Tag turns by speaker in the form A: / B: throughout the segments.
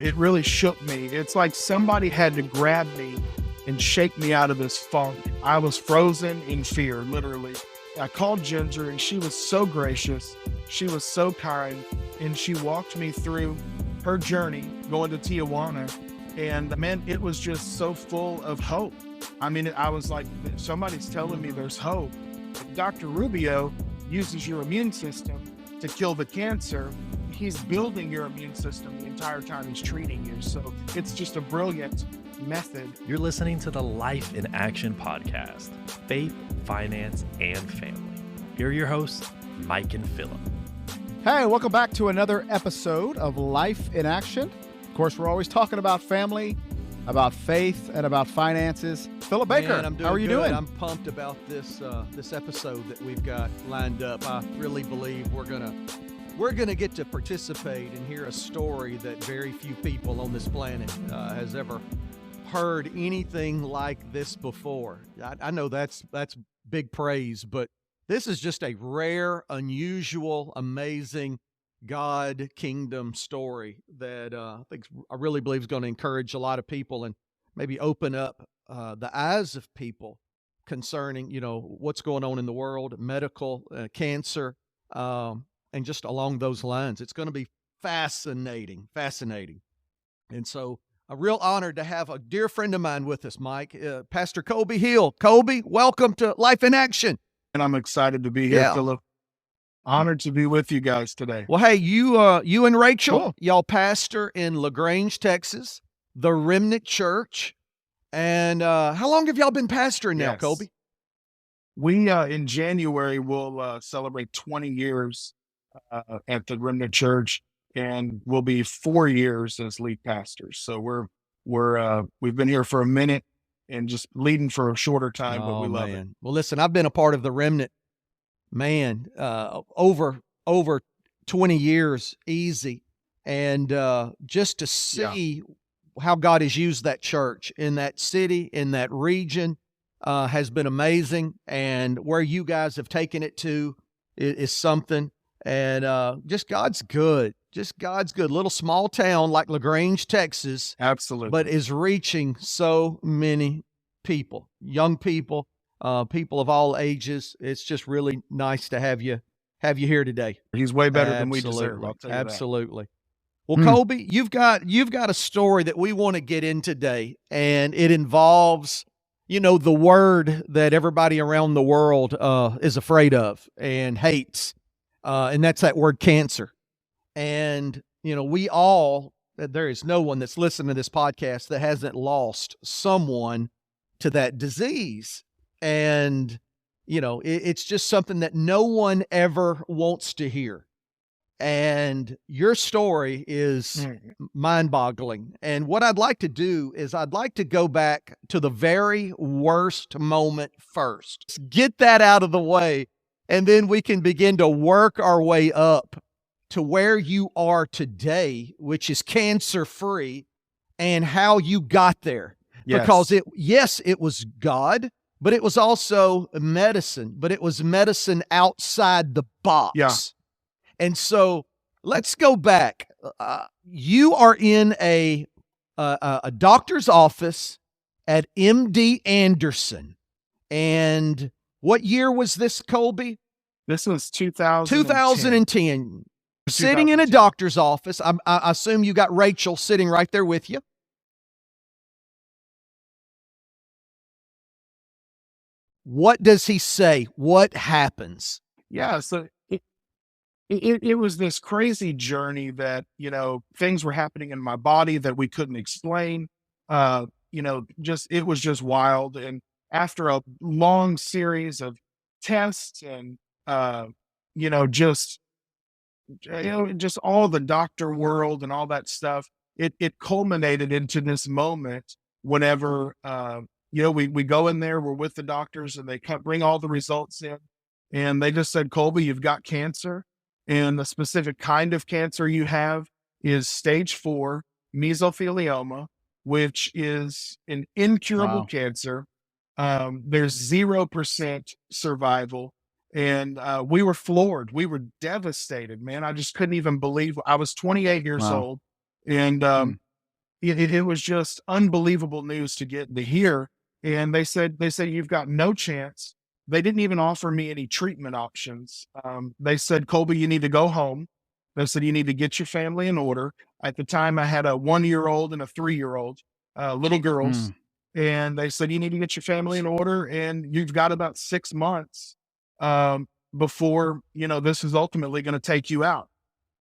A: It really shook me. It's like somebody had to grab me and shake me out of this funk. I was frozen in fear, literally. I called Ginger and she was so gracious. She was so kind. And she walked me through her journey going to Tijuana. And man, it was just so full of hope. I mean, I was like, somebody's telling me there's hope. Dr. Rubio uses your immune system to kill the cancer. He's building your immune system the entire time he's treating you. So it's just a brilliant method.
B: You're listening to the Life in Action podcast, Faith, Finance, and Family. Here are your hosts, Mike and Philip.
C: Hey, welcome back to another episode of Life in Action. Of course, we're always talking about family, about faith, and about finances. Philip Baker,
D: Man,
C: how are you doing?
D: I'm pumped about this episode that we've got lined up. I really believe we're gonna get to participate and hear a story that very few people on this planet has ever heard anything like this before. I know that's big praise, but this is just a rare, unusual, amazing God kingdom story that I really believe is going to encourage a lot of people and maybe open up the eyes of people concerning, what's going on in the world, medical, cancer, and just along those lines. It's going to be fascinating. And so a real honor to have a dear friend of mine with us, Mike, Pastor Kolbe Hill. Kolbe, welcome to Life in Action.
A: And I'm excited to be here, Philip. Honored to be with you guys today.
D: Well, hey, you and Rachel,
A: Cool.
D: Y'all pastor in Grange, Texas, the Remnant Church. And how long have y'all been pastoring now,
A: Yes.
D: Kolbe?
A: We, in January, will celebrate 20 years at the Remnant Church, and we'll be 4 years as lead pastors. So we've been here for a minute and just leading for a shorter time, but we love it.
D: Well, listen, I've been a part of the Remnant, over 20 years, easy. And just to see how God has used that church in that city, in that region, has been amazing. And where you guys have taken it to is something. And just God's good. Little small town like Grange, Texas.
A: Absolutely.
D: But is reaching so many people, young people, people of all ages. It's just really nice to have you here today.
A: He's way better than we deserve. I'll tell you
D: Absolutely. Well, Kolbe, you've got a story that we want to get in today, and it involves, the word that everybody around the world is afraid of and hates, and that's that word cancer. And there is no one that's listening to this podcast that hasn't lost someone to that disease. And, it's just something that no one ever wants to hear. And your story is mind-boggling. And what I'd like to do is I'd like to go back to the very worst moment first. Let's get that out of the way, and then we can begin to work our way up to where you are today, which is cancer-free, and how you got there.
A: Yes.
D: Because it was God, but it was also medicine, but it was medicine outside the box.
A: Yeah. And
D: so let's go back. You are in a doctor's office at MD Anderson. And what year was this, Kolbe?
A: This was 2010.
D: 2010. Sitting in a doctor's office. I assume you got Rachel sitting right there with you. What does he say? What happens?
A: Yeah, so it was this crazy journey that, things were happening in my body that we couldn't explain. It was just wild. And after a long series of tests and, just all the doctor world and all that stuff, it culminated into this moment whenever, we go in there, we're with the doctors, and they bring all the results in, and they just said, Kolbe, you've got cancer, and the specific kind of cancer you have is stage 4 mesothelioma, which is an incurable cancer. There's 0% survival. And we were floored. We were devastated, man. I just couldn't even believe. I was 28 years old. And it was just unbelievable news to hear. And they said you've got no chance. They didn't even offer me any treatment options. They said, Colby, you need to go home. They said you need to get your family in order. At the time, I had a 1-year-old and a 3-year-old, little girls,
C: Mm.
A: and they said you need to get your family in order, and you've got about 6 months um, before this is ultimately going to take you out.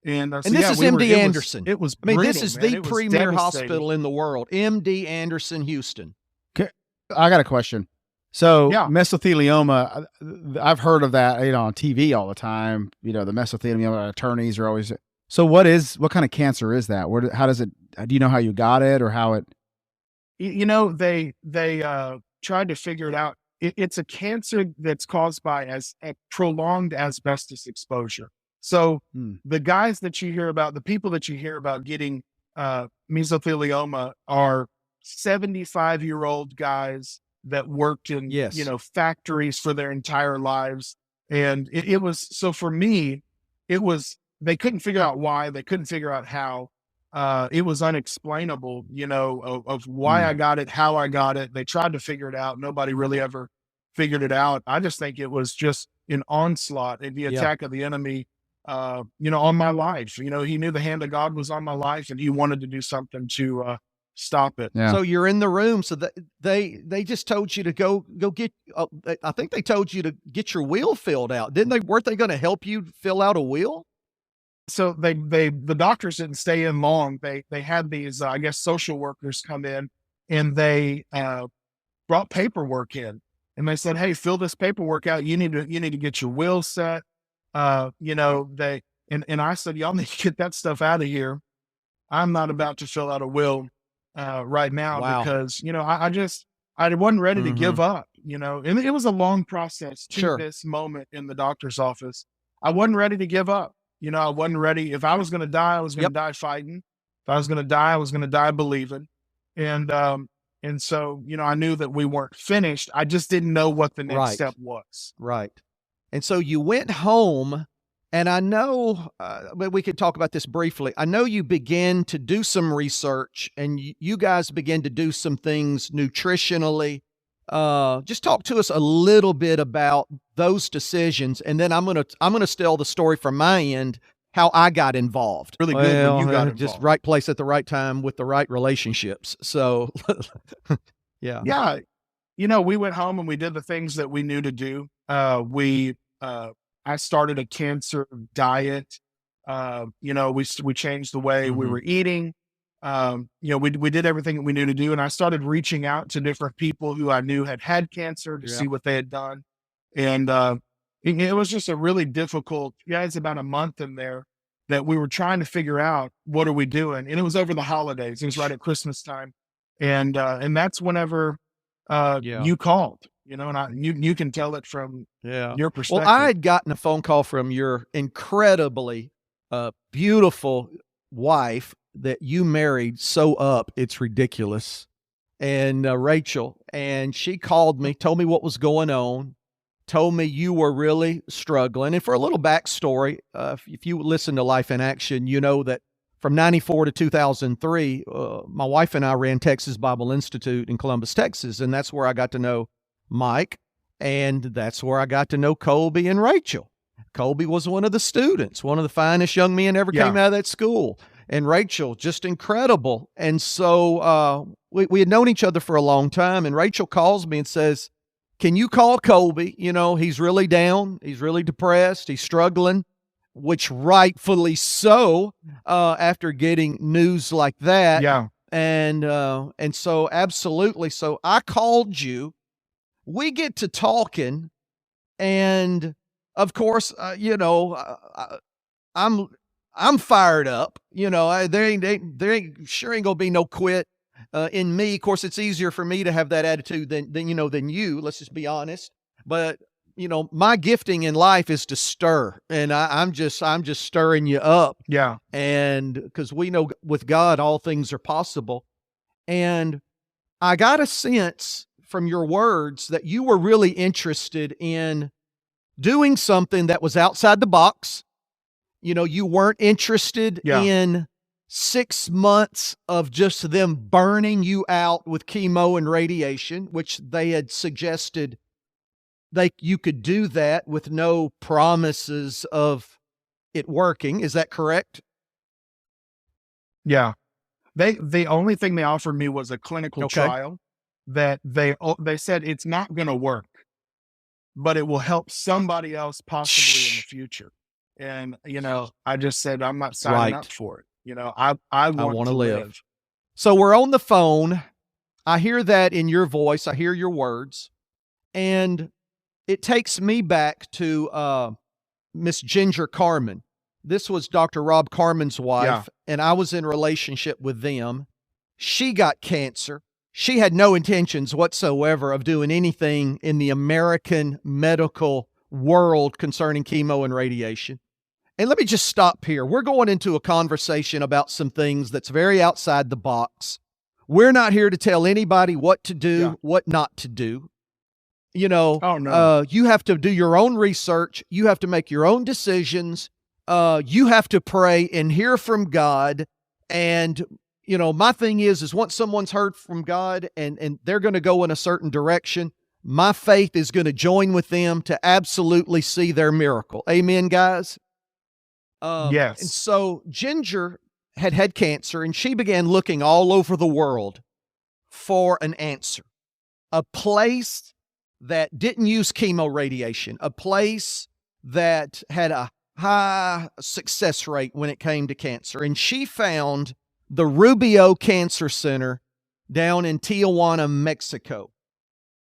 A: And
D: And this is MD
A: it
D: Anderson.
A: it was
D: I mean,
A: brutal,
D: this is
A: man.
D: the
A: It was
D: premier
A: devastating.
D: hospital in the world, MD Anderson, Houston.
C: I got a question. So
A: Yeah.
C: mesothelioma, I've heard of that, on TV all the time. The mesothelioma attorneys are always. So what kind of cancer is that? How does it? Do you know how you got it or how it?
A: They tried to figure it out. It's a cancer that's caused by a prolonged asbestos exposure. So the guys that you hear about, the people that you hear about getting mesothelioma are 75-year-old guys that worked in
D: Yes.
A: factories for their entire lives. And it was, so for me, they couldn't figure out why, they couldn't figure out how. It was unexplainable, of why I got it, how I got it. They tried to figure it out. Nobody really ever figured it out. I just think it was just an onslaught and the attack of the enemy, on my life. He knew the hand of God was on my life, and he wanted to do something to stop it.
C: Yeah.
D: So you're in the room. So they just told you to go get. I think they told you to get your will filled out, didn't they? Weren't they going to help you fill out a will?
A: So the doctors didn't stay in long. They had these, I guess, social workers come in, and they brought paperwork in, and they said, "Hey, fill this paperwork out. You need to get your will set." And I said, "Y'all need to get that stuff out of here. I'm not about to fill out a will right now."
D: Wow.
A: Because I wasn't ready to give up. And it was a long process to
D: Sure.
A: this moment in the doctor's office. I wasn't ready to give up. I wasn't ready. If I was going to die, I was going to die fighting. If I was going to die, I was going to die believing. And so, I knew that we weren't finished. I just didn't know what the next
D: Right.
A: step was.
D: Right. And so you went home, and I know, but we could talk about this briefly. I know you began to do some research, and you guys began to do some things nutritionally. Just talk to us a little bit about those decisions, and then I'm gonna tell the story from my end, how I got involved.
A: Really good when you got
D: just
A: involved.
D: right place at the right time with the right relationships. So, yeah.
A: Yeah. We went home and we did the things that we knew to do. I started a cancer diet. We changed the way we were eating. We did everything that we knew to do. And I started reaching out to different people who I knew had cancer to see what they had done. And it was just a really difficult, it's about a month in there that we were trying to figure out, what are we doing? And it was over the holidays. It was right at Christmas time. And that's whenever you called, and you can tell it from your perspective.
D: Well, I had gotten a phone call from your incredibly beautiful wife that you married it's ridiculous. And Rachel, and she called me, told me what was going on, told me you were really struggling. And for a little backstory, if you listen to Life in Action, you know that from 94 to 2003, my wife and I ran Texas Bible Institute in Columbus, Texas. And that's where I got to know Mike. And that's where I got to know Colby and Rachel. Colby was one of the students, one of the finest young men ever came out of that school. And Rachel, just incredible. And so we had known each other for a long time. And Rachel calls me and says, "Can you call Colby? He's really down. He's really depressed. He's struggling," which rightfully so, after getting news like that.
A: Yeah.
D: And so absolutely. So I called you. We get to talking, and of course, I'm fired up. There ain't gonna be no quit in me. Of course, it's easier for me to have that attitude than you. Let's just be honest. But my gifting in life is to stir, and I'm just stirring you up.
A: Yeah.
D: And because we know with God all things are possible, and I got a sense from your words that you were really interested in doing something that was outside the box. You weren't interested in 6 months of just them burning you out with chemo and radiation, which they had suggested you could do that with no promises of it working. Is that correct?
A: Yeah. The only thing they offered me was a clinical
D: Okay.
A: trial that they said it's not going to work, but it will help somebody else possibly in the future. And, I just said, I'm not signing up
D: Right.
A: for it. I want
D: wanna
A: to
D: live.
A: live.
D: So we're on the phone. I hear that in your voice. I hear your words. And it takes me back to Miss Ginger Carmen. This was Dr. Rob Carmen's wife, and I was in relationship with them. She got cancer. She had no intentions whatsoever of doing anything in the American medical world concerning chemo and radiation. And let me just stop here. We're going into a conversation about some things that's very outside the box. We're not here to tell anybody what to do, what not to do.
A: Oh, no.
D: You have to do your own research. You have to make your own decisions. You have to pray and hear from God. And, my thing is once someone's heard from God and they're going to go in a certain direction, my faith is going to join with them to absolutely see their miracle. Amen, guys?
A: Yes.
D: And so Ginger had cancer, and she began looking all over the world for an answer, a place that didn't use chemo radiation, a place that had a high success rate when it came to cancer. And she found the Rubio Cancer Center down in Tijuana, Mexico.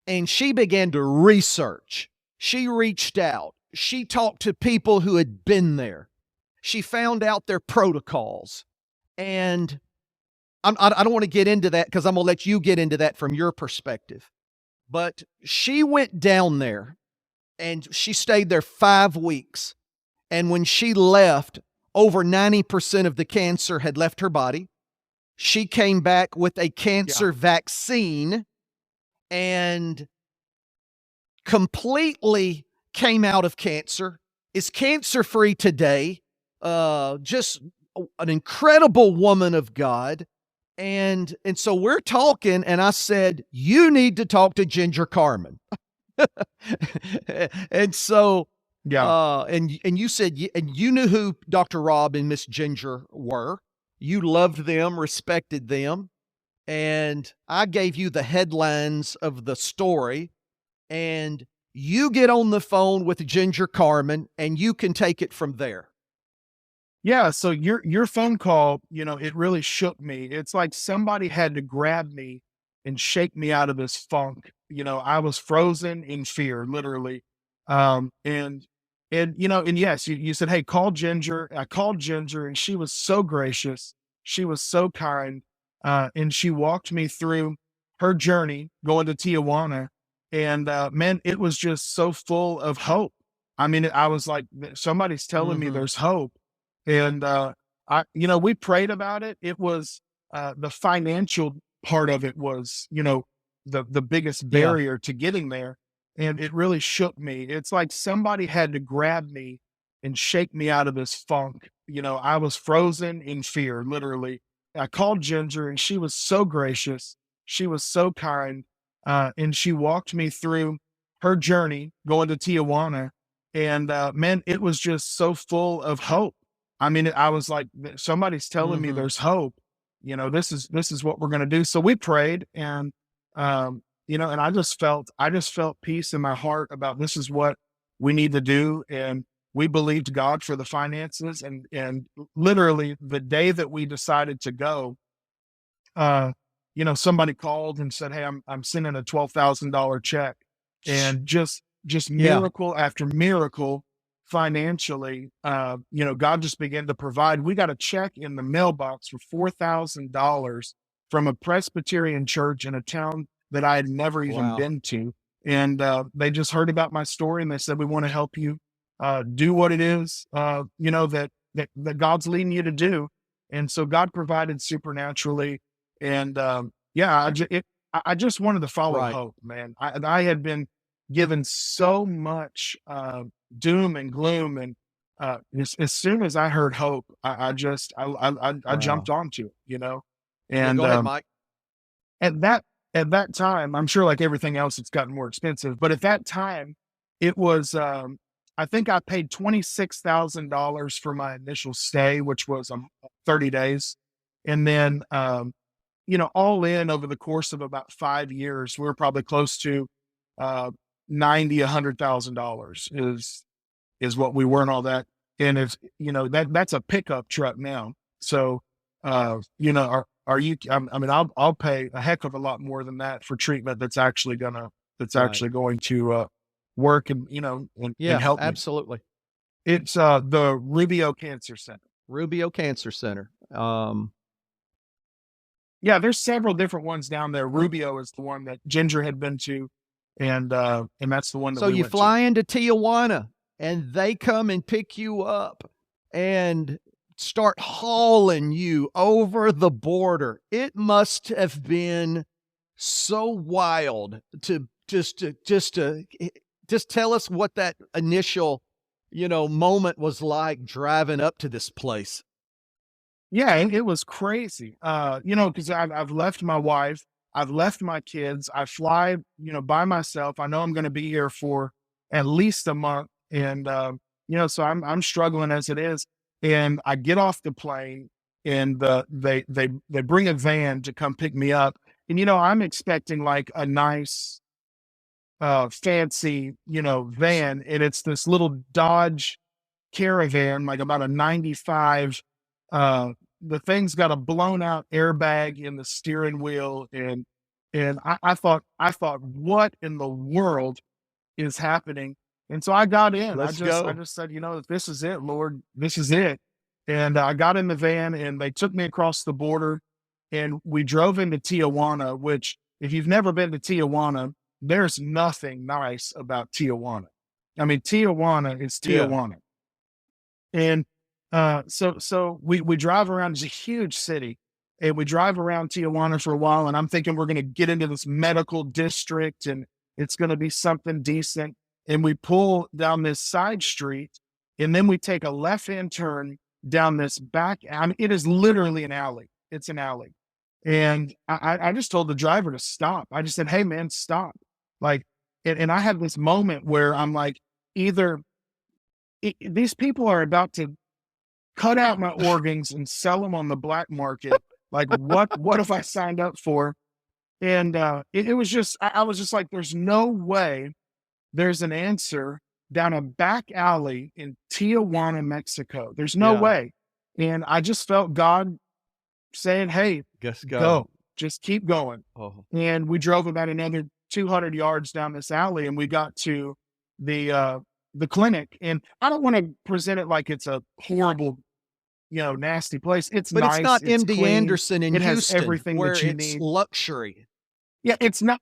D: And she began to research. She reached out. She talked to people who had been there. She found out their protocols. And I don't want to get into that because I'm going to let you get into that from your perspective. But she went down there and she stayed there 5 weeks. And when she left, over 90% of the cancer had left her body. She came back with a cancer vaccine and completely came out of cancer, is cancer-free today, just an incredible woman of God. And so we're talking, and I said, you need to talk to Ginger Carmen. And so, and you said, and you knew who Dr. Rob and Miss Ginger were. You loved them, respected them. And I gave you the headlines of the story, and you get on the phone with Ginger Carmen, and you can take it from there.
A: Yeah, so your phone call, it really shook me. It's like somebody had to grab me and shake me out of this funk. I was frozen in fear, literally. And yes, you said, hey, call Ginger. I called Ginger, and she was so gracious. She was so kind. And she walked me through her journey going to Tijuana. And man, it was just so full of hope. I mean, I was like, somebody's telling me there's hope. And we prayed about it. It was the financial part of it was, the biggest barrier to getting there. And it really shook me. It's like somebody had to grab me and shake me out of this funk. I was frozen in fear, literally. I called Ginger, and she was so gracious. She was so kind. And she walked me through her journey going to Tijuana. And man, it was just so full of hope. I mean, I was like, somebody's telling me there's hope. This is what we're going to do. So we prayed, and and I just felt peace in my heart about this is what we need to do. And we believed God for the finances. And literally the day that we decided to go, somebody called and said, hey, I'm sending a $12,000 check, and just miracle after miracle. Financially, God just began to provide. We got a check in the mailbox for $4,000 from a Presbyterian church in a town that I had never even been to. And they just heard about my story, and they said, we want to help you do what it is, that God's leading you to do. And so God provided supernaturally. And I just wanted to follow hope, man. I had been given so much doom and gloom, and as soon as I heard hope, I
C: Wow.
A: jumped onto it, you know,
D: Yeah,
A: and
D: go ahead, Mike.
A: at that at that time, I'm sure like everything else, it's gotten more expensive, but at that time, it was I think I paid $26,000 for my initial stay, which was 30 days, and then all in over the course of about 5 years, we were probably close to uh, 90, $100,000 is what we were and all that. And if that's a pickup truck now. So are you? I mean, I'll pay a heck of a lot more than that for treatment that's
D: Right.
A: actually going to work and and
D: Yeah,
A: help me.
D: absolutely.
A: It's the Rubio Cancer Center.
D: Rubio Cancer Center.
A: Yeah, there's several different ones down there. Rubio is the one that Ginger had been to, and that's the one that
D: So
A: we
D: you
A: went to.
D: fly into Tijuana and they come and pick you up and start hauling you over the border. It must have been so wild to just tell us what that initial, moment was like driving up to this place.
A: Yeah, it was crazy. Because I've left my wife, I've left my kids. I fly, by myself. I know I'm going to be here for at least a month, and so I'm struggling as it is. And I get off the plane, and they bring a van to come pick me up, and I'm expecting like a nice, fancy, van, and it's this little Dodge Caravan, like about a 95. The thing's got a blown out airbag in the steering wheel, and I thought, what in the world is happening? And so I got in. I
D: Let's
A: just I
D: go.
A: just said, this is it, Lord, this is it. And I got in the van, and they took me across the border, and we drove into Tijuana. Which, if you've never been to Tijuana, there's nothing nice about Tijuana. I mean, Tijuana is
D: Yeah.
A: Tijuana. And so we drive around. It's a huge city, and we drive around Tijuana for a while. And I'm thinking we're going to get into this medical district, and it's going to be something decent. And we pull down this side street, and then we take a left hand turn down this back. I mean, it is literally an alley. It's an alley, and I just told the driver to stop. I just said, "Hey, man, stop!" Like, and I had this moment where I'm like, either these people are about to cut out my organs and sell them on the black market. Like, what have I signed up for? And it was just, I was just like, there's no way there's an answer down a back alley in Tijuana, Mexico. There's no
D: Yeah.
A: way. And I just felt God saying, hey,
D: Just
A: go, just keep going.
D: Oh.
A: And we drove about another 200 yards down this alley, and we got to the clinic. And I don't want to present it like it's a horrible, nasty place. It's
D: But
A: nice.
D: it's not
A: It's
D: MD
A: clean.
D: Anderson in
A: It has
D: Houston
A: everything
D: where
A: that you
D: it's
A: need.
D: luxury.
A: Yeah, it's not.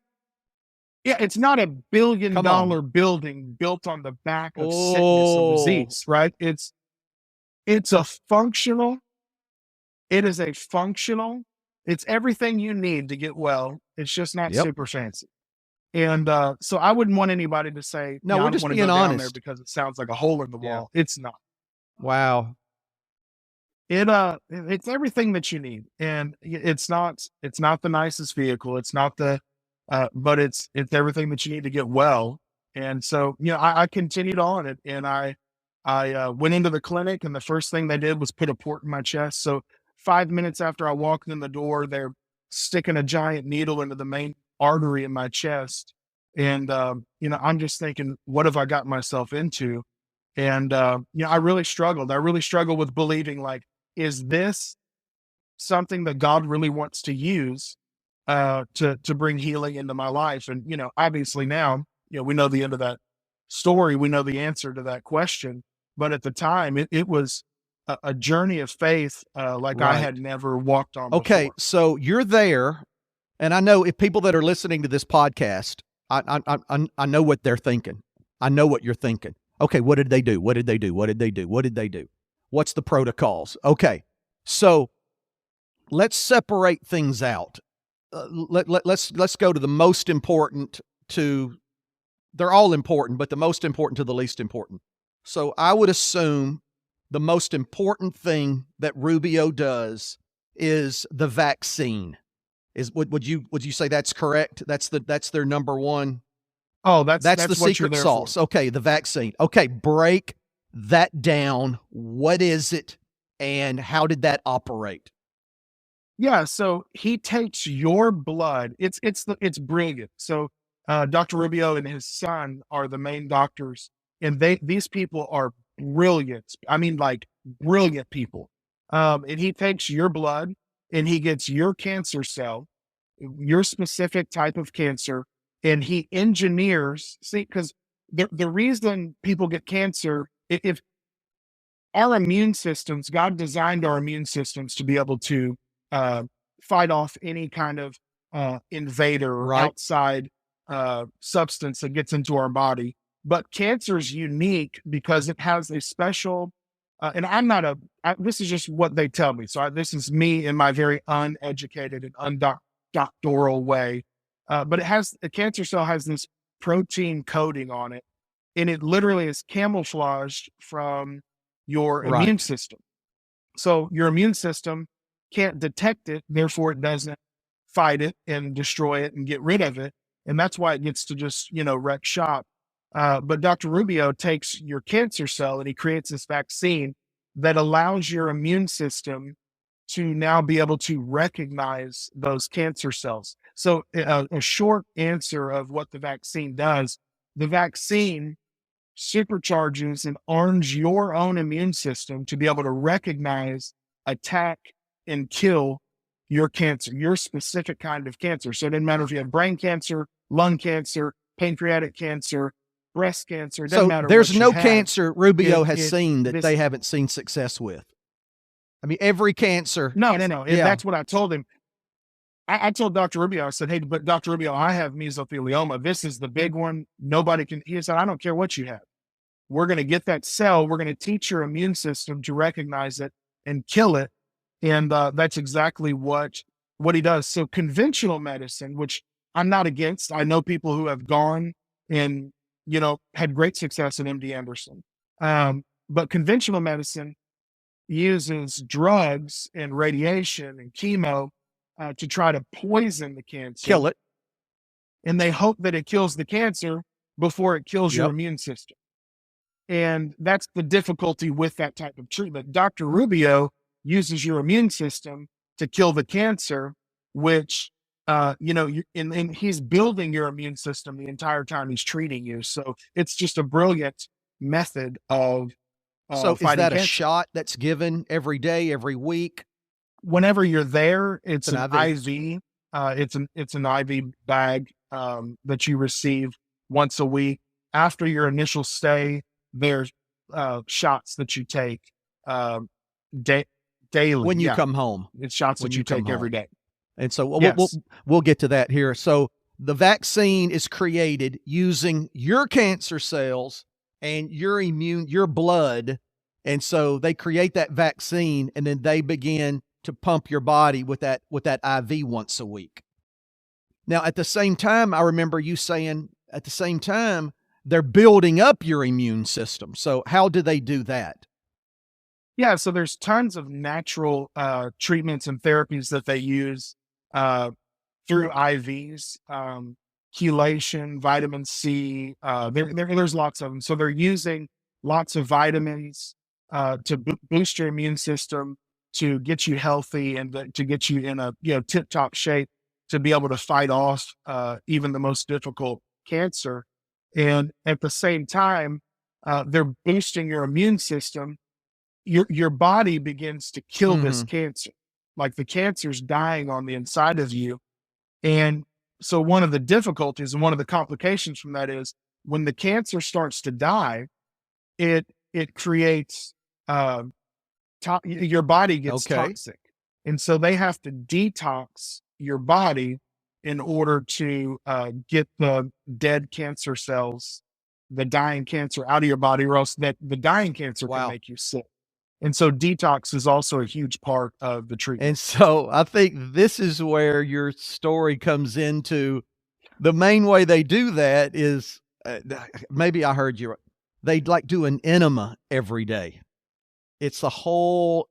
A: Yeah, it's not $1 billion
D: Come on.
A: building built on the back of sickness
D: Oh.
A: and disease, right? It's a functional. It is a functional. It's everything you need to get well. It's just not
D: Yep.
A: super fancy. And so I wouldn't want anybody to say,
D: No,
A: "Yeah,
D: we're
A: I don't
D: just
A: want to
D: being
A: go down there
D: honest.
A: because it sounds like a hole in the
D: Yeah.
A: wall." It's not.
D: Wow.
A: It's everything that you need, and it's not the nicest vehicle. It's not but it's everything that you need to get well. And so I continued on it, and I went into the clinic, and the first thing they did was put a port in my chest. So 5 minutes after I walked in the door, they're sticking a giant needle into the main artery in my chest, and I'm just thinking, what have I got myself into? And I really struggled. I really struggled with believing, like, is this something that God really wants to use to bring healing into my life? And obviously now, we know the end of that story. We know the answer to that question. But at the time, it was a journey of faith like I
D: Right.
A: had never walked on
D: Okay,
A: before.
D: so you're there, and I know if people that are listening to this podcast, I know what they're thinking. I know what you're thinking. Okay, what did they do? What did they do? What did they do? What did they do? What's the protocols? Okay, so let's separate things out. Let's go to the most important they're all important, but the most important to the least important. So I would assume the most important thing that Rubio does is the vaccine. Would you say that's correct? That's their number one.
A: Oh, that's
D: the
A: what you're
D: secret
A: there
D: sauce.
A: for.
D: Okay, the vaccine. Okay, break that down. What is it, and how did that operate?
A: Yeah, so he takes your blood. It's brilliant. So Dr. Rubio and his son are the main doctors, and these people are brilliant. I mean, like brilliant people. And he takes your blood and he gets your cancer cell, your specific type of cancer, and he engineers. See, because the reason people get cancer, if our immune systems, God designed our immune systems to be able to uh, fight off any kind of invader or
D: Right.
A: outside substance that gets into our body. But cancer is unique because it has a special, and this is just what they tell me. So this is me in my very uneducated and undoctoral way. But the cancer cell has this protein coating on it, and it literally is camouflaged from your
D: Right.
A: immune system. So your immune system can't detect it, therefore it doesn't fight it and destroy it and get rid of it. And that's why it gets to just, wreck shop. But Dr. Rubio takes your cancer cell and he creates this vaccine that allows your immune system to now be able to recognize those cancer cells. So a short answer of what the vaccine does, the vaccine supercharges and arms your own immune system to be able to recognize, attack, and kill your cancer, your specific kind of cancer. So it doesn't matter if you have brain cancer, lung cancer, pancreatic cancer, breast cancer. It doesn't matter.
D: There's
A: what you
D: no
A: have.
D: cancer Rubio
A: It-
D: has
A: it-
D: seen that
A: this-
D: they haven't seen success with. I mean, every cancer.
A: No.
D: Yeah.
A: That's what I told him. I told Dr. Rubio, I said, hey, but Dr. Rubio, I have mesothelioma. This is the big one. Nobody can. He said, I don't care what you have. We're going to get that cell. We're going to teach your immune system to recognize it and kill it. And that's exactly what he does. So conventional medicine, which I'm not against, I know people who have gone and, had great success at MD Anderson. But conventional medicine uses drugs and radiation and chemo to try to poison the cancer.
D: Kill it.
A: And they hope that it kills the cancer before it kills your
D: Yep.
A: immune system. And that's the difficulty with that type of treatment. Dr. Rubio uses your immune system to kill the cancer, which, and he's building your immune system the entire time he's treating you. So it's just a brilliant method of
D: So is
A: fighting
D: that a
A: cancer.
D: shot that's given every day, every week?
A: Whenever you're there, it's
D: An
A: an
D: IV.
A: IV. It's an IV bag that you receive once a week. After your initial stay, there's shots that you take daily.
D: When you
A: Yeah,
D: come home.
A: it's shots
D: when
A: that
D: you
A: you take
D: come
A: every
D: home.
A: day.
D: And so
A: Yes.
D: we'll get to that here. So the vaccine is created using your cancer cells and your blood. And so they create that vaccine and then they begin to pump your body with that IV once a week. Now, at the same time, I remember you saying at the same time, they're building up your immune system. So how do they do that?
A: Yeah, so there's tons of natural treatments and therapies that they use through IVs, chelation, vitamin C. There's lots of them. So they're using lots of vitamins to boost your immune system, to get you healthy, and to get you in a tip-top shape to be able to fight off even the most difficult cancer. And at the same time, they're boosting your immune system. Your body begins to kill this cancer. Like the cancer's dying on the inside of you. And so one of the difficulties and one of the complications from that is when the cancer starts to die, it creates your body gets
D: Okay.
A: toxic. And so they have to detox your body in order to get the dead cancer cells, the dying cancer out of your body, or else the dying cancer
D: Wow.
A: can make you sick. And so detox is also a huge part of the treatment.
D: And so I think this is where your story comes into. The main way they do that is maybe I heard you right. They like do an enema every day. It's the whole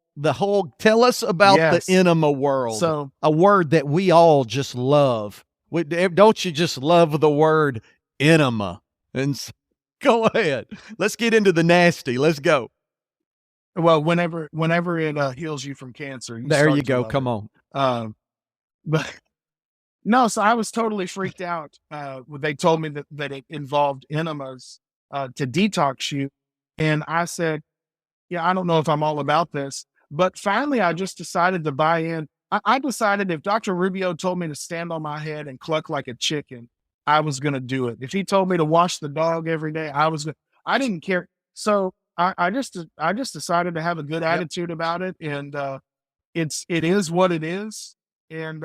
D: tell us about
A: Yes.
D: the enema world.
A: So
D: A word that we all just love. Don't you just love the word enema? And go ahead. Let's get into the nasty. Let's go.
A: well, whenever it heals you from cancer, you
D: There
A: start
D: you
A: to
D: go.
A: love
D: Come
A: it.
D: on.
A: But no, so I was totally freaked out. When they told me that it involved enemas to detox you, and I said, "Yeah, I don't know if I'm all about this." But finally, I just decided to buy in. I decided if Dr. Rubio told me to stand on my head and cluck like a chicken, I was going to do it. If he told me to wash the dog every day, I didn't care. So I just decided to have a good
D: Yep.
A: attitude about it, and it is what it is. And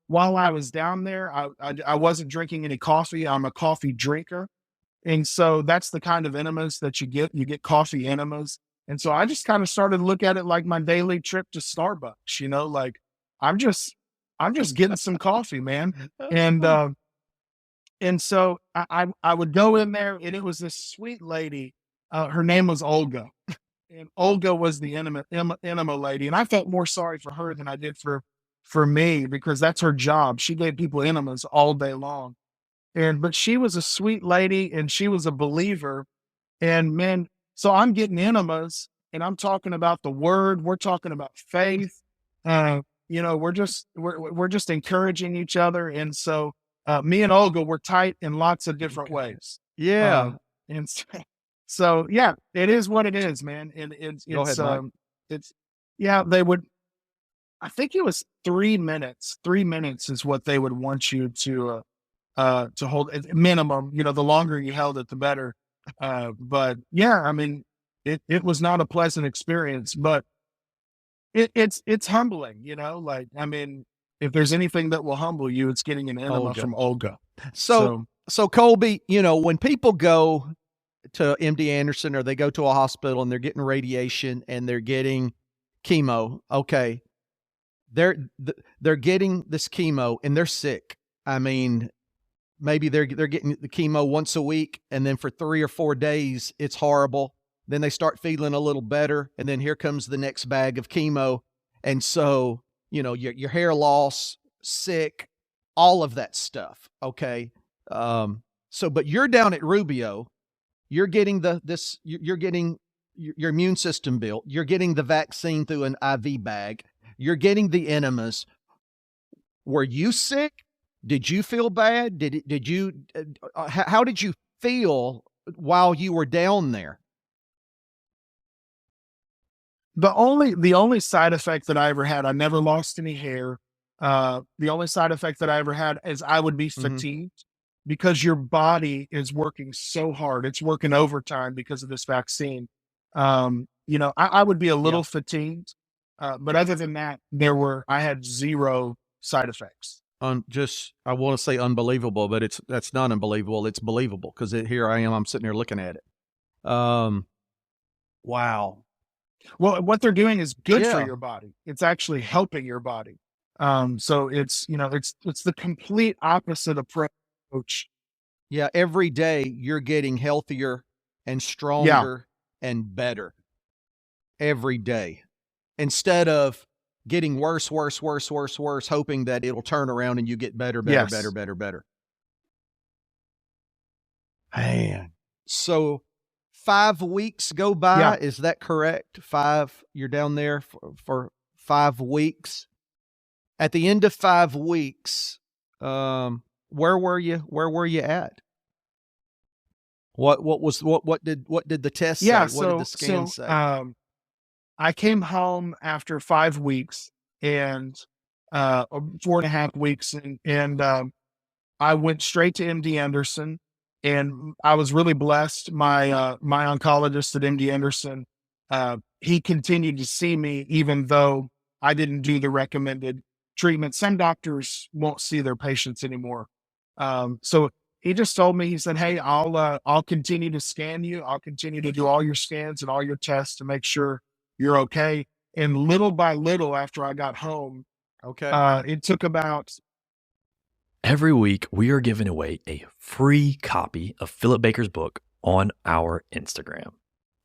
A: while I was down there, I wasn't drinking any coffee. I'm a coffee drinker, and so that's the kind of enemas that you get. You get coffee enemas. And so I just kind of started to look at it like my daily trip to Starbucks, like I'm just getting some coffee, man. And so I would go in there, and it was this sweet lady. Her name was Olga. And Olga was the enema lady. And I felt more sorry for her than I did for me, because that's her job. She gave people enemas all day long. But she was a sweet lady, and she was a believer. And man, so I'm getting enemas, and I'm talking about the word. We're talking about faith. We're just encouraging each other. And so me and Olga were tight in lots of different ways.
D: Yeah.
A: And so yeah, it is what it is, man. And
D: Go ahead, Mike.
A: it's yeah, they would. I think it was 3 minutes. 3 minutes is what they would want you to hold at minimum. The longer you held it, the better. But yeah, I mean, it was not a pleasant experience, but it's humbling. Like, I mean, if there's anything that will humble you, it's getting an enema
D: Olga.
A: from Olga.
D: So Kolbe, when people go to MD Anderson or they go to a hospital and they're getting radiation and they're getting chemo, okay, they're getting this chemo and they're sick. I mean, maybe they're getting the chemo once a week, and then for 3 or 4 days, it's horrible. Then they start feeling a little better, and then here comes the next bag of chemo. And so, your hair loss, sick, all of that stuff. Okay. But you're down at Rubio, you're getting you're getting your immune system built. You're getting the vaccine through an IV bag. You're getting the enemas. Were you sick? Did you feel bad? How did you feel while you were down there?
A: the only side effect that I ever had, I never lost any hair. The only side effect that I ever had is I would be fatigued, because your body is working so hard. It's working overtime because of this vaccine. I would be a little fatigued, but other than that, I had zero side effects.
D: I want to say unbelievable, but that's not unbelievable. It's believable, because here I am. I'm sitting here looking at it. Wow.
A: Well, what they're doing is good for
D: Yeah.
A: your body. It's actually helping your body. So it's the complete opposite approach.
D: Yeah. Every day you're getting healthier and stronger and better every day, instead of getting worse, hoping that it'll turn around and you get better.
A: Yes.
D: better. Man. So 5 weeks go by.
A: Yeah.
D: Is that correct? You're down there for 5 weeks. At the end of 5 weeks, where were you? Where were you at? What did the test say? What did the scan say?
A: I came home after 5 weeks and 4.5 weeks, and I went straight to MD Anderson, and I was really blessed. My oncologist at MD Anderson, he continued to see me even though I didn't do the recommended treatment. Some doctors won't see their patients anymore. So he just told me, he said, "Hey, I'll continue to scan you. I'll continue to do all your scans and all your tests to make sure you're okay." And little by little, after I got home,
D: Okay.
A: it took about
B: Every week, we are giving away a free copy of Philip Baker's book on our Instagram.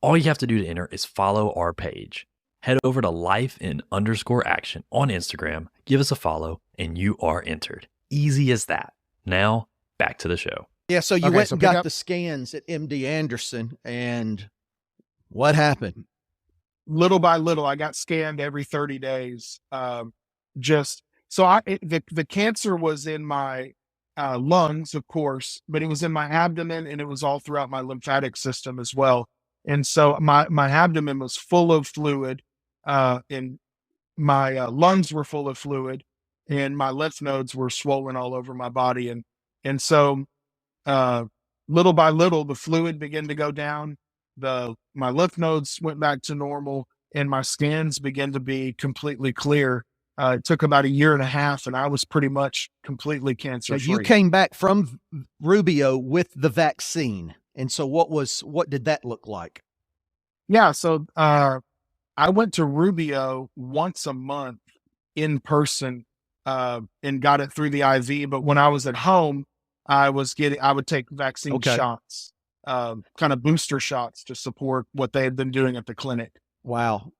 B: All you have to do to enter is follow our page. Head over to life_in_action on Instagram, give us a follow, and you are entered. Easy as that. Now, back to the show.
D: Yeah, so you
C: Okay,
D: went
C: so
D: and
C: pick
D: got
C: up-
D: the scans at MD Anderson, and what happened?
A: Little by little, I got scanned every 30 days. The cancer was in my lungs, of course, but it was in my abdomen and it was all throughout my lymphatic system as well. And so my abdomen was full of fluid, and my lungs were full of fluid, and my lymph nodes were swollen all over my body. And so uh, little by little, the fluid began to go down. My lymph nodes went back to normal, and my scans began to be completely clear. It took about a year and a half, and I was pretty much completely cancer
D: So
A: free.
D: you came back from Rubio with the vaccine, and so what did that look like?
A: Yeah, so I went to Rubio once a month in person, and got it through the IV. But when I was at home, I would take vaccine
D: Okay.
A: shots, kind of booster shots to support what they had been doing at the clinic.
D: Wow.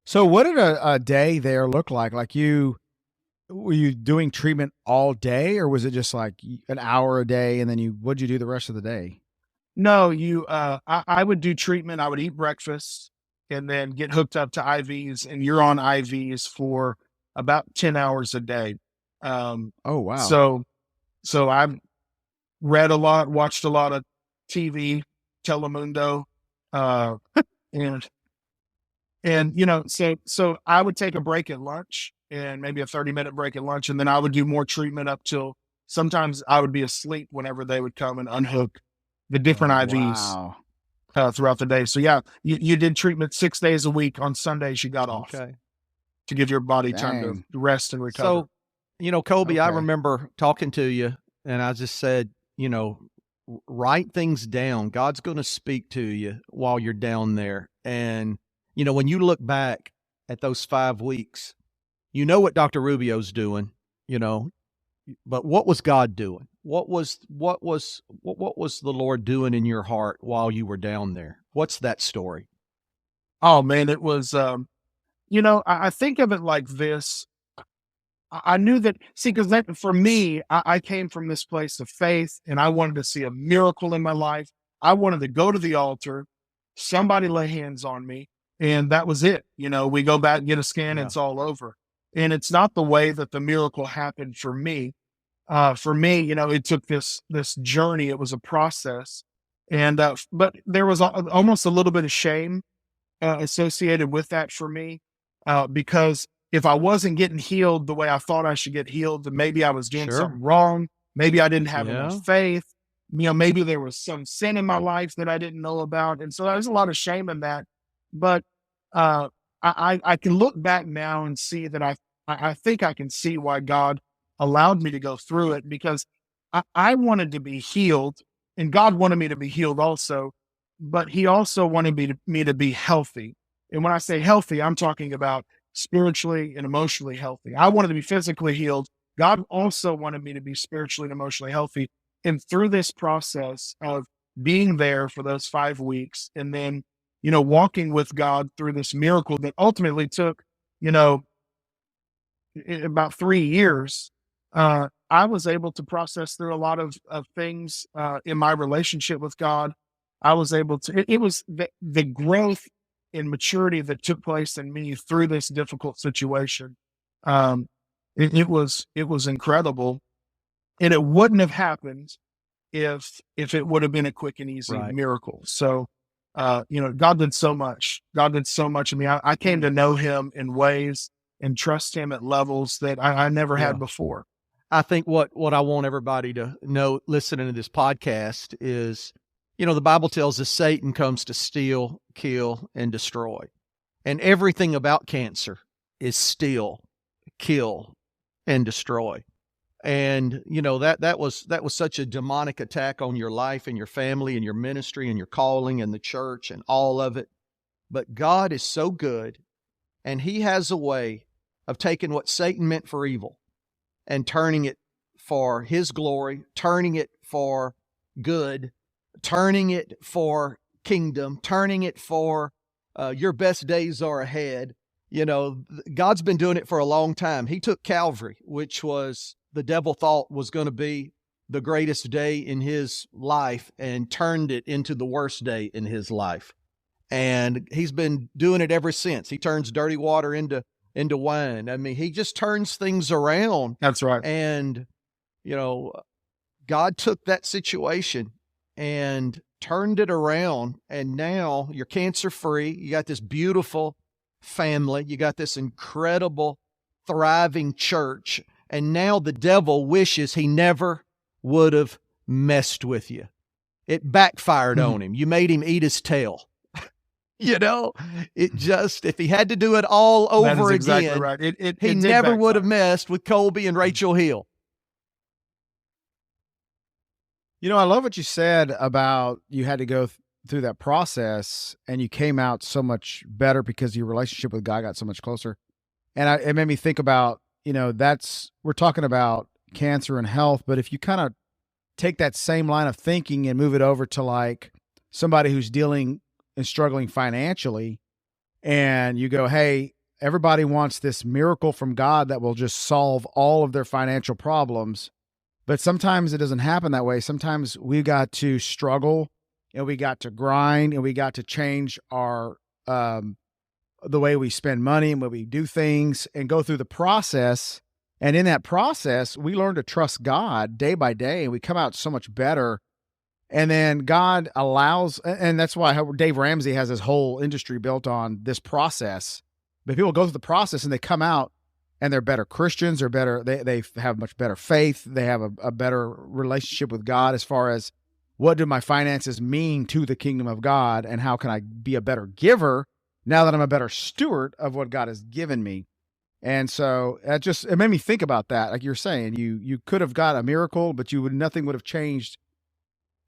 C: So what did a day there look like? Like were you doing treatment all day, or was it just like an hour a day and then what'd you do the rest of the day?
A: No, I would do treatment. I would eat breakfast and then get hooked up to IVs, and you're on IVs for about 10 hours a day.
C: Oh, wow.
A: So I read a lot, watched a lot of TV, Telemundo, and so I would take a break at lunch and maybe a 30-minute break at lunch, and then I would do more treatment up till sometimes I would be asleep whenever they would come and unhook the different IVs
C: Wow.
A: throughout the day. So yeah, you did treatment 6 days a week. On Sundays, you got off
D: Okay.
A: to give your body time
C: Dang.
A: to rest and recover.
D: So, Kolbe, I
C: Okay.
D: remember talking to you, and I just said, write things down. God's going to speak to you while you're down there. And, when you look back at those 5 weeks, you know what Dr. Rubio's doing, but what was God doing? What was the Lord doing in your heart while you were down there? What's that story?
A: Oh man, it was, I think of it like this. I knew that, see, because for me, I came from this place of faith and I wanted to see a miracle in my life. I wanted to go to the altar, somebody lay hands on me, and that was it. We go back, get a scan,
D: Yeah.
A: it's all over. And it's not the way that the miracle happened for me. For me, it took this journey. It was a process. And, but there was almost a little bit of shame associated with that for me, because if I wasn't getting healed the way I thought I should get healed, then maybe I was doing
D: Sure.
A: something wrong. Maybe I didn't have
D: Yeah.
A: enough faith. Maybe there was some sin in my life that I didn't know about. And so there's a lot of shame in that. But I can look back now and see that I think I can see why God allowed me to go through it, because I wanted to be healed, and God wanted me to be healed also, but he also wanted me to be healthy. And when I say healthy, I'm talking about spiritually and emotionally healthy. I wanted to be physically healed. God also wanted me to be spiritually and emotionally healthy. And through this process of being there for those 5 weeks and then, walking with God through this miracle that ultimately took, about 3 years, I was able to process through a lot of things in my relationship with God. I was able to, it was the growth and maturity that took place in me through this difficult situation. It was incredible, and it wouldn't have happened if it would have been a quick and easy
D: Right.
A: miracle. So, God did so much. God did so much in me. I came to know him in ways and trust him at levels that I never
D: Yeah.
A: had before.
D: I think what I want everybody to know listening to this podcast is, the Bible tells us Satan comes to steal, kill, and destroy. And everything about cancer is steal, kill, and destroy. And, that was such a demonic attack on your life and your family and your ministry and your calling and the church and all of it. But God is so good, and he has a way of taking what Satan meant for evil and turning it for his glory, turning it for good, turning it for kingdom, turning it for your best days are ahead. You know, God's been doing it for a long time. He took Calvary, which was the devil thought was going to be the greatest day in his life, and turned it into the worst day in his life. And he's been doing it ever since. He turns dirty water into wine. I mean, he just turns things around.
A: That's right.
D: And, you know, God took that situation and turned it around. And now you're cancer free. You got this beautiful family. You got this incredible, thriving church. And now the devil wishes he never would have messed with you. It backfired on him. You made him eat his tail. You know, it just, if he had to do it all over
A: exactly
D: again,
A: right.
D: he never would have messed with Kolbe and Rachel Hill.
C: You know, I love what you said about you had to go through that process and you came out so much better because your relationship with God got so much closer. And it made me think about, you know, we're talking about cancer and health, but if you kind of take that same line of thinking and move it over to like somebody who's dealing and struggling financially, and you go, hey, everybody wants this miracle from God that will just solve all of their financial problems. But sometimes it doesn't happen that way. Sometimes we got to struggle and we got to grind and we got to change our, the way we spend money and when we do things and go through the process. And in that process, we learn to trust God day by day, and we come out so much better. And then God allows, and that's why Dave Ramsey has his whole industry built on this process. But people go through the process and they come out and they're better Christians, they're better, they have much better faith, they have a better relationship with God as far as what do my finances mean to the kingdom of God, and how can I be a better giver now that I'm a better steward of what God has given me. And so it made me think about that. Like you're saying, you could have got a miracle, but nothing would have changed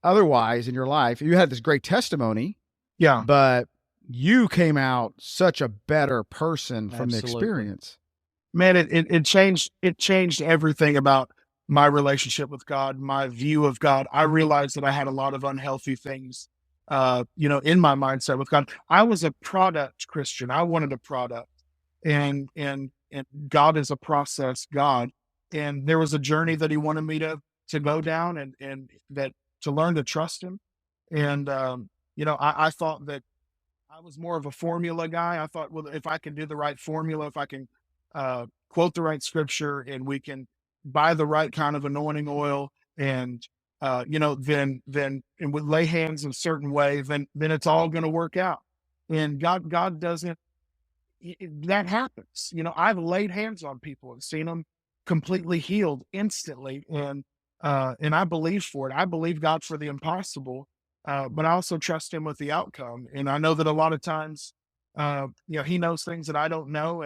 C: otherwise in your life. You had this great testimony,
A: Yeah.
C: but you came out such a better person from the
D: Absolutely.
C: experience.
A: Man, it changed everything about my relationship with God, my view of God. I realized that I had a lot of unhealthy things, in my mindset with God. I was a product Christian. I wanted a product, and God is a process God. And there was a journey that He wanted me to go down, and that to learn to trust Him. And I thought that I was more of a formula guy. I thought, well, if I can do the right formula, if I can quote the right scripture, and we can buy the right kind of anointing oil, and then and we lay hands in a certain way, then it's all going to work out. And God doesn't. That happens. I've laid hands on people and seen them completely healed instantly, and I believe for it. I believe God for the impossible, but I also trust Him with the outcome. And I know that a lot of times, He knows things that I don't know,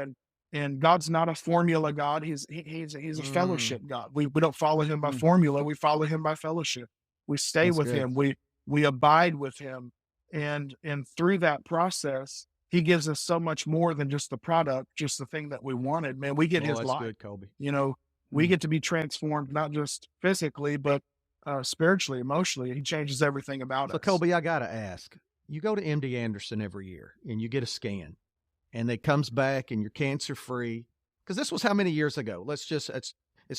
A: and God's not a formula God. He's a fellowship God. We don't follow Him by formula. We follow Him by fellowship. We stay
C: That's
A: with
C: good.
A: Him. We abide with Him, and through that process, He gives us so much more than just the product, just the thing that we wanted. Man, we get His
D: that's
A: life.
D: good, Kolbe.
A: We get to be transformed, not just physically, but spiritually, emotionally. He changes everything about
D: So,
A: us.
D: Kolbe, I got to ask, you go to MD Anderson every year and you get a scan, and it comes back and you're cancer free. Because this was how many years ago? It's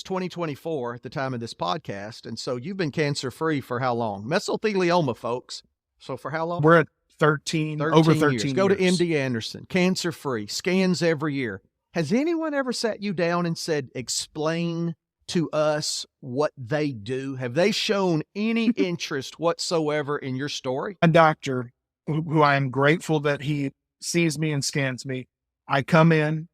D: 2024 at the time of this podcast. And so you've been cancer free for how long? Mesothelioma, folks. So for how long?
A: We're at 13 over 13
D: years.
A: years.
D: Go to MD Anderson, cancer free, scans every year. Has anyone ever sat you down and said, explain to us what they do? Have they shown any interest whatsoever in your story?
A: A doctor who I am grateful that he sees me and scans me. I come in,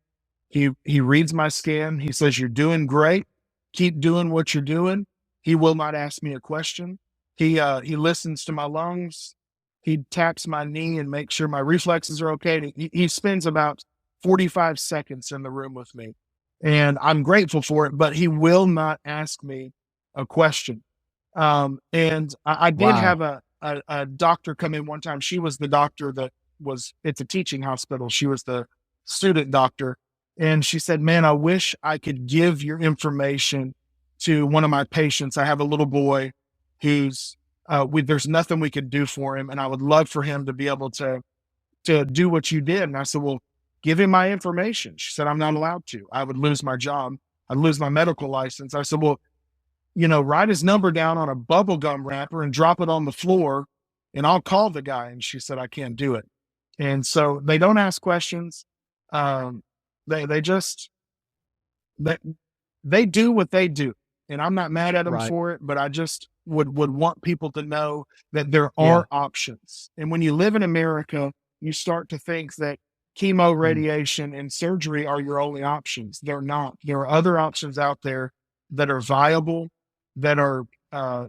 A: he reads my scan. He says, you're doing great. Keep doing what you're doing. He will not ask me a question. He listens to my lungs. He taps my knee and makes sure my reflexes are okay. He spends about 45 seconds in the room with me, and I'm grateful for it, but he will not ask me a question. And I did have a doctor come in one time. She was the doctor it's a teaching hospital. She was the student doctor. And she said, man, I wish I could give your information to one of my patients. I have a little boy who's there's nothing we could do for him. And I would love for him to be able to do what you did. And I said, well, give him my information. She said, I'm not allowed to. I would lose my job. I'd lose my medical license. I said, well, write his number down on a bubble gum wrapper and drop it on the floor and I'll call the guy. And she said, I can't do it. And so they don't ask questions. They just, they do what they do. And I'm not mad at them
D: Right.
A: for it, but I just would want people to know that there are options. And when you live in America, you start to think that chemo, radiation, and surgery are your only options. They're not. There are other options out there that are viable, that are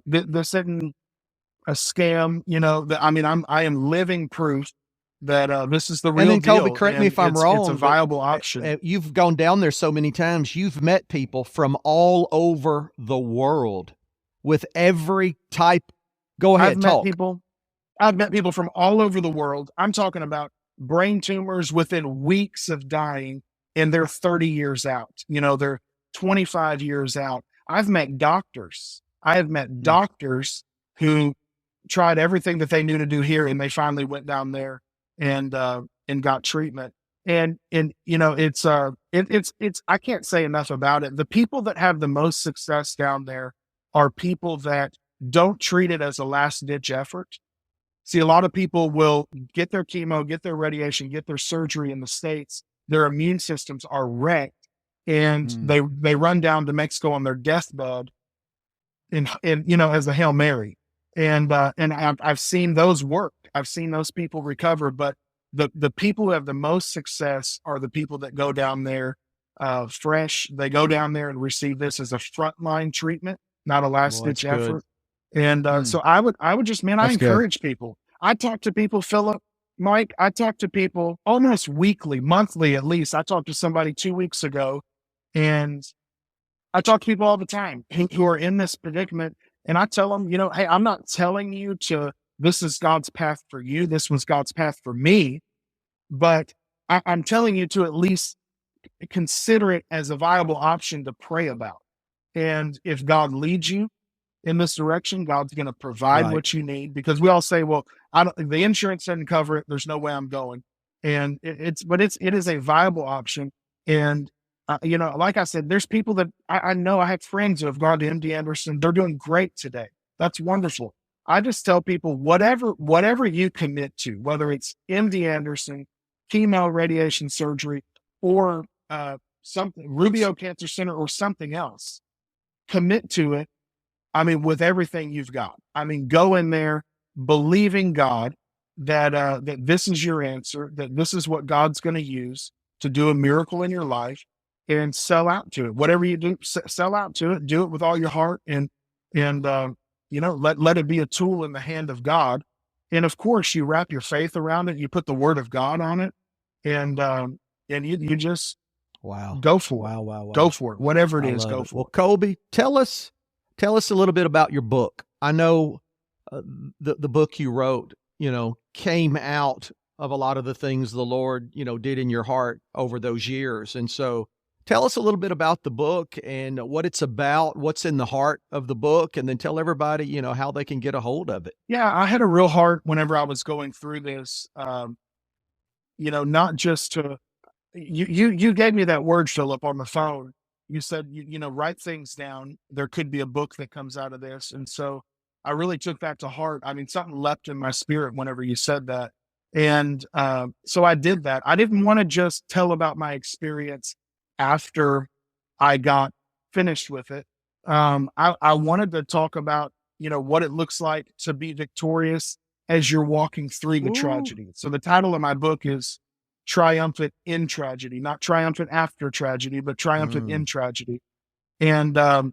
A: this isn't a scam. I am living proof that this is the real
D: And then,
A: deal.
D: Kolbe, correct me
A: and
D: if I'm
A: it's
D: wrong,
A: a
D: but,
A: viable option.
D: You've gone down there so many times. You've met people from all over the world with every type. Go ahead, talk.
A: I've met people from all over the world. I'm talking about brain tumors within weeks of dying, and they're 30 years out. They're 25 years out. I've met doctors. I have met doctors who tried everything that they knew to do here, and they finally went down there and got treatment. And it's I can't say enough about it. The people that have the most success down there are people that don't treat it as a last ditch effort. See, a lot of people will get their chemo, get their radiation, get their surgery in the States. Their immune systems are wrecked, and they run down to Mexico on their deathbed, and as a Hail Mary. And I've seen those work. I've seen those people recover. But the people who have the most success are the people that go down there fresh. They go down there and receive this as a frontline treatment, not a last ditch effort. And so I would just, man, I encourage people. I talk to people, Philip, Mike, I talk to people almost weekly, monthly at least. I talked to somebody 2 weeks ago, and I talk to people all the time who are in this predicament. And I tell them, hey, I'm not telling you this is God's path for you. This was God's path for me. But I'm telling you to at least consider it as a viable option to pray about. And if God leads you in this direction, God's going to provide what you need, because we all say, well, the insurance doesn't cover it. There's no way I'm going. And it is a viable option. And, like I said, there's people that I know. I have friends who have gone to MD Anderson. They're doing great today. That's wonderful. I just tell people, whatever you commit to, whether it's MD Anderson, chemo, radiation, surgery, or something, Rubio Cancer Center, or something else, commit to it. With everything you've got. Go in there believing God that this is your answer, that this is what God's going to use to do a miracle in your life, and sell out to it. Whatever you do, sell out to it. Do it with all your heart, and let it be a tool in the hand of God. And of course, you wrap your faith around it. You put the Word of God on it, and you just go for it.
D: Wow.
A: Go for it. Whatever it is, go for it.
D: Well, Kolbe, tell us a little bit about your book. I know the book you wrote, came out of a lot of the things the Lord, did in your heart over those years. And so tell us a little bit about the book and what it's about, what's in the heart of the book, and then tell everybody, how they can get a hold of it.
A: Yeah, I had a real heart whenever I was going through this, not just to, you gave me that word, Philip, on the phone. You said, write things down. There could be a book that comes out of this. And so I really took that to heart. Something leapt in my spirit whenever you said that. And so I did that. I didn't want to just tell about my experience after I got finished with it. I wanted to talk about, what it looks like to be victorious as you're walking through the tragedy. So the title of my book is Triumphant in Tragedy, not triumphant after tragedy, but triumphant in tragedy. And so,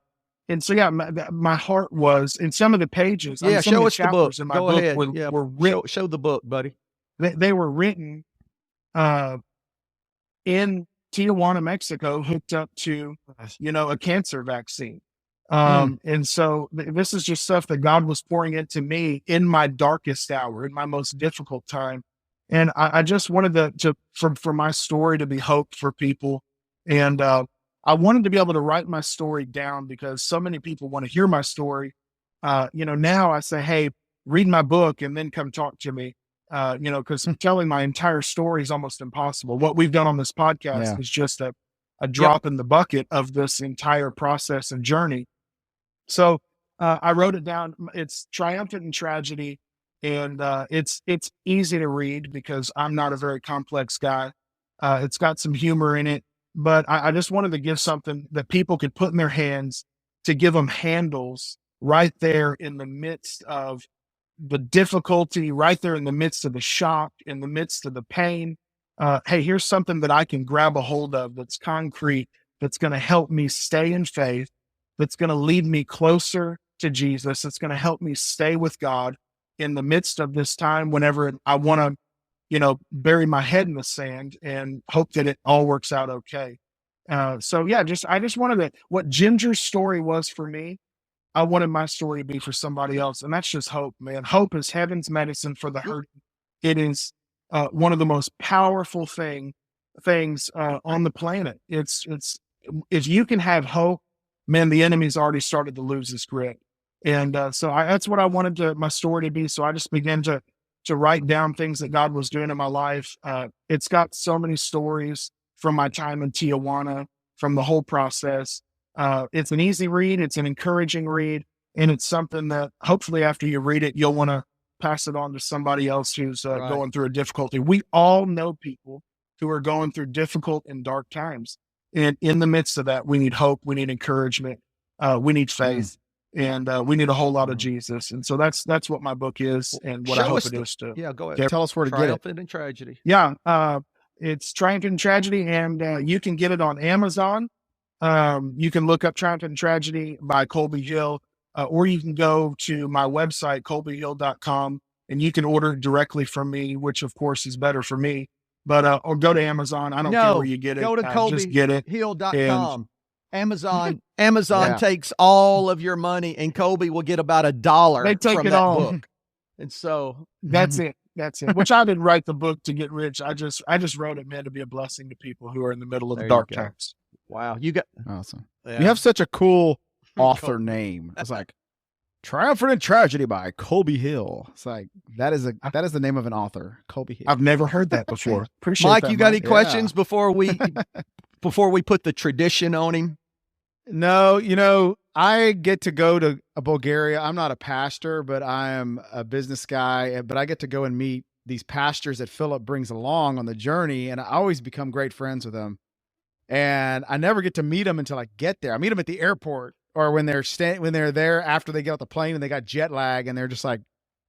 A: yeah, my heart was in some of the pages.
D: Yeah, show us the book.
A: In my
D: Go
A: book
D: ahead.
A: were written,
D: show the book, buddy.
A: They were written in Tijuana, Mexico, hooked up to, a cancer vaccine. And so this is just stuff that God was pouring into me in my darkest hour, in my most difficult time. And I just wanted for my story to be hope for people. And I wanted to be able to write my story down, because so many people want to hear my story, now I say, hey, read my book and then come talk to me. Because telling my entire story is almost impossible. What we've done on this podcast
C: Yeah.
A: is just a drop in the bucket of this entire process and journey. So I wrote it down. It's Triumphant in Tragedy, and it's easy to read because I'm not a very complex guy. It's got some humor in it, but I just wanted to give something that people could put in their hands to give them handles right there in the midst of the difficulty, right there in the midst of the shock, in the midst of the pain. Hey, here's something that I can grab a hold of that's concrete, that's going to help me stay in faith, that's going to lead me closer to Jesus, that's going to help me stay with God in the midst of this time whenever I want to, bury my head in the sand and hope that it all works out okay. So yeah, I just wanted to, what Ginger's story was for me, I wanted my story to be for somebody else. And that's just hope, man. Hope is heaven's medicine for the hurting. It is one of the most powerful things on the planet. It's if you can have hope, man, the enemy's already started to lose his grip. And that's what I wanted my story to be. So I just began to write down things that God was doing in my life. It's got so many stories from my time in Tijuana, from the whole process. It's an easy read. It's an encouraging read. And it's something that hopefully after you read it, you'll want to pass it on to somebody else who's going through a difficulty. We all know people who are going through difficult and dark times. And in the midst of that, we need hope. We need encouragement. We need faith. And we need a whole lot of Jesus. And so that's what my book is and what I hope it is to.
D: Yeah, go ahead.
C: Tell us where to get it.
D: Triumphant in Tragedy.
A: Yeah. It's Triumphant in Tragedy, and you can get it on Amazon. You can look up Triumphant in Tragedy by Kolbe Hill, or you can go to my website, kolbehill.com, and you can order directly from me, which of course is better for me. But or go to Amazon. I don't care where you get it.
D: Go to
A: just get it.
D: kolbehill.com. Amazon takes all of your money, and Kolbe will get about $1
A: They take
D: from
A: it
D: that
A: all.
D: book. And so
A: That's it. Which I didn't write the book to get rich. I just wrote it, man, to be a blessing to people who are in the middle of
D: There
A: the
D: you
A: dark
D: go.
A: times.
D: wow, you got
C: Awesome.
D: yeah.
C: You have such a cool author name. It's like Triumphant in Tragedy by Kolbe Hill. It's like that is the name of an author, Kolbe Hill.
A: I've never heard that before. Appreciate
D: Mike,
A: that,
D: you got any
C: Yeah.
D: questions before we put the tradition on him?
C: No, I get to go to Bulgaria. I'm not a pastor, but I am a business guy. But I get to go and meet these pastors that Philip brings along on the journey, and I always become great friends with them. And I never get to meet them until I get there. I meet them at the airport or when they're there after they get off the plane and they got jet lag and they're just like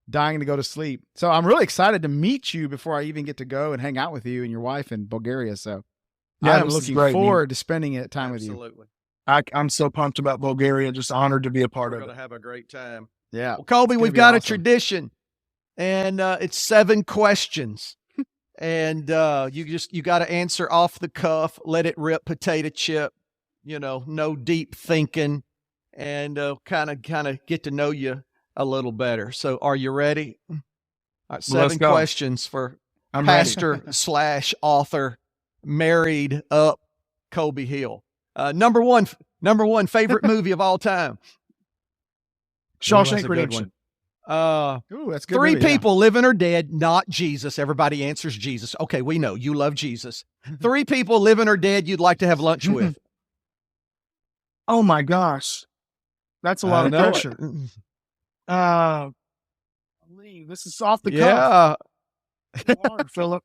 C: dying to go to sleep. So I'm really excited to meet you before I even get to go and hang out with you and your wife in Bulgaria. So
A: Yeah,
C: I'm
A: this is
C: looking
A: great, man.
C: forward to spending time with you.
D: Absolutely.
A: I'm so pumped about Bulgaria. Just honored to be a part
D: We're
A: of
D: going
A: it.
D: to have a great time.
C: Yeah.
D: Well, Kolbe,
C: gonna
D: we've
C: be
D: got a
C: awesome.
D: tradition, and it's 7 questions. And you got to answer off the cuff, let it rip, potato chip, no deep thinking, and kind of get to know you a little better. So are you ready? All right, 7
A: go.
D: questions for
A: I'm ready.
D: pastor / author, married up Kolbe Hill. Number one favorite movie of all time.
A: Shawshank
D: That's a good
A: Redemption.
C: Ooh, that's good.
D: 3
C: movie, yeah.
D: people, living or dead, not Jesus. Everybody answers Jesus. Okay, we know you love Jesus. 3 people, living or dead, you'd like to have lunch with.
A: Oh my gosh, that's a lot of
C: know it.
A: pressure. Lee, this is off the cuff.
D: Yeah.
A: Hard, Philip.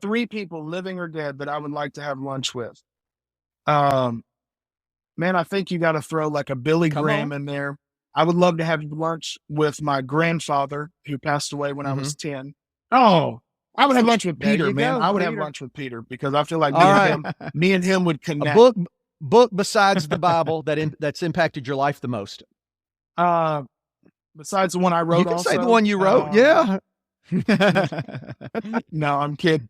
A: 3 people, living or dead, that I would like to have lunch with. Man, I think you got to throw like a Billy
D: Come
A: Graham
D: on.
A: in there. I would love to have lunch with my grandfather who passed away when I was 10. Oh, I would have lunch with
D: There
A: Peter,
D: you
A: man.
D: go,
A: I would have
D: Peter.
A: lunch with Peter because I feel like
D: All right.
A: me and him would
D: A
A: connect.
D: book besides the Bible that's impacted your life the most.
A: Besides the one I wrote,
D: You can
A: also,
D: say the one you wrote. Yeah.
A: No, I'm kidding.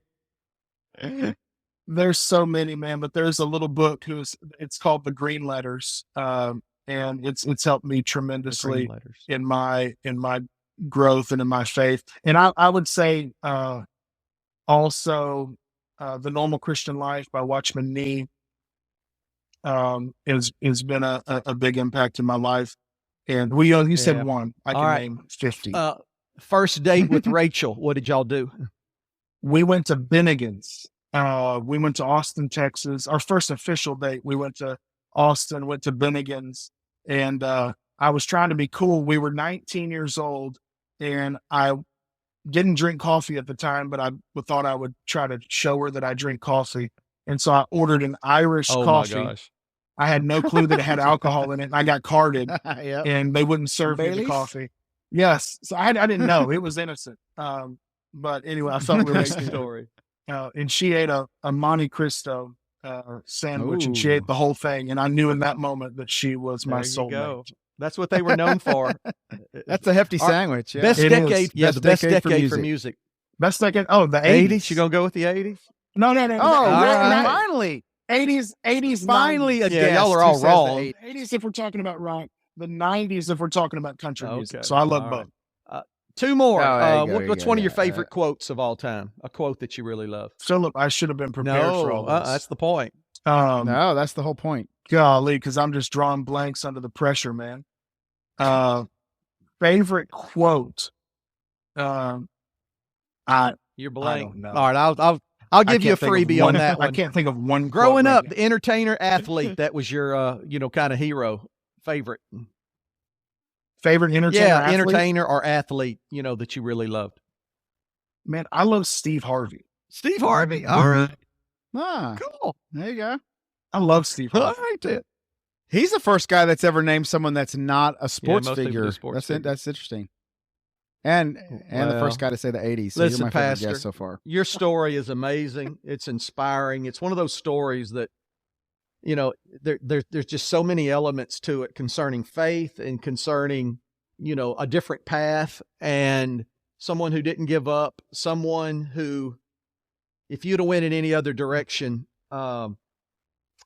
A: There's so many, man, but there's a little book it's called The Green Letters. And it's helped me tremendously in my growth and in my faith. And I would say, also, The Normal Christian Life by Watchman Nee, has been a big impact in my life. And you said
D: Yeah.
A: one. I
D: All
A: can
D: right.
A: name 50.
D: First date with Rachel. What did y'all do?
A: We went to Bennigan's. We went to Austin, Texas. Our first official date, we went to Austin, went to Bennigan's, and I was trying to be cool. We were 19 years old, and I didn't drink coffee at the time, but I thought I would try to show her that I drink coffee. And so I ordered an Irish coffee.
D: My gosh.
A: I had no clue that it had alcohol in it, and I got carded,
C: Yep.
A: and they wouldn't serve me the
C: Baileys?
A: coffee. Yes, so I didn't know. It was innocent. But anyway, I felt really stupid.
D: Story.
A: And she ate a Monte Cristo sandwich, and she
C: Ooh.
A: ate the whole thing. And I knew in that moment that she was my
D: There you go.
A: soulmate.
D: That's what they were known for.
C: That's a hefty
D: Our
C: sandwich. Yeah.
D: Best
A: It is.
D: decade. Yeah, the best decade for music.
A: Best decade. Oh, the 80s.
D: You gonna go with the 80s?
A: No.
C: Oh,
D: All right.
C: finally.
A: 80s,
C: Finally, a
D: Yeah,
C: guest
D: y'all are
C: who
D: all
C: says the
D: wrong.
C: 80s.
A: 80s if we're talking about rock, the 90s if we're talking about country music.
D: Okay.
A: So I love
D: All
A: both.
D: right. Two more.
C: Oh, there you go, there you
D: What's
C: go,
D: one of your
C: yeah.
D: favorite quotes of all time? A quote that you really love?
A: Philip, I should have been prepared for all this.
D: That's the point.
C: No, that's the whole point.
A: Golly, because I'm just drawing blanks under the pressure, man. Favorite quote.
D: You're blank.
A: don't know.
D: All right, I'll give you a
A: can't think of
D: freebie
A: one-
D: on that
A: I
D: one.
A: can't think of one.
D: Growing
A: quote
D: up,
A: right
D: the entertainer, athlete, that was your kind of hero, favorite.
A: now. Favorite entertainer.
D: Yeah,
A: athlete?
D: entertainer or athlete, that you really loved.
A: Man, I love Steve Harvey.
D: Steve Harvey. All right.
C: Ah,
D: Cool.
C: there you go.
A: I love Steve
D: All
A: Harvey.
D: right, then.
C: He's the first guy that's ever named someone that's not a sports
D: most people do
C: figure.
D: sports
C: That's
D: figure.
C: That's interesting. And the
D: Well,
C: first guy to say the 80s. So
D: listen,
C: you're my favorite
D: Pastor.
C: guest so far.
D: Your story is amazing. It's inspiring. It's one of those stories that, there's just so many elements to it concerning faith and concerning, a different path and someone who didn't give up, someone who, if you'd have went in any other direction,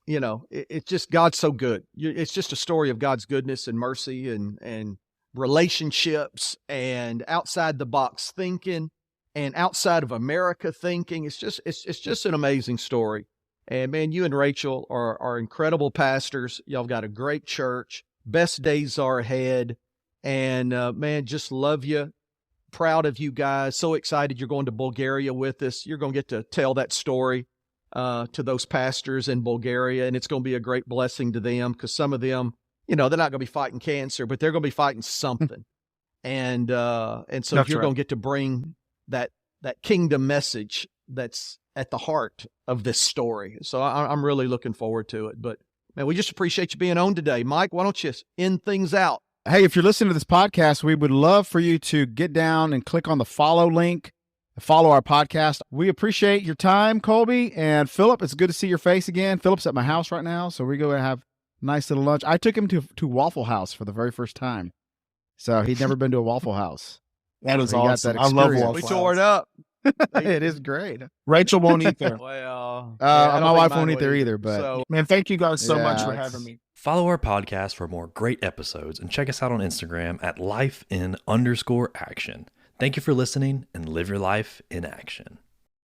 D: it's just God's so good. It's just a story of God's goodness and mercy and relationships and outside the box thinking and outside of America thinking. It's just an amazing story. And man, you and Rachel are incredible pastors. Y'all got a great church. Best days are ahead. And man, just love you. Proud of you guys. So excited you're going to Bulgaria with us. You're going to get to tell that story to those pastors in Bulgaria, and it's going to be a great blessing to them because some of them, they're not going to be fighting cancer, but they're going to be fighting something. And so
A: That's
D: you're
A: right.
D: going to get to bring that kingdom message that's at the heart of this story. So I'm really looking forward to it. But man, we just appreciate you being on today. Mike, why don't you end things out?
C: Hey, if you're listening to this podcast, we would love for you to get down and click on the follow link, follow our podcast. We appreciate your time, Kolbe and Philip. It's good to see your face again. Philip's at my house right now, so we're going to have a nice little lunch. I took him to Waffle House for the very first time, so he'd never been to a Waffle House.
A: That is
C: So you got
A: awesome.
C: that
A: I love
C: experience.
A: Waffle
D: We
A: House.
D: tore it up.
C: It is great.
A: Rachel won't eat there.
D: Well,
C: My wife won't eat there either, but
D: So,
A: Man, thank you guys so much
C: Yeah,
A: for
C: it's-
A: having me.
B: Follow our podcast for more great episodes and check us out on Instagram at lifein_action. Thank you for listening and live your life in action.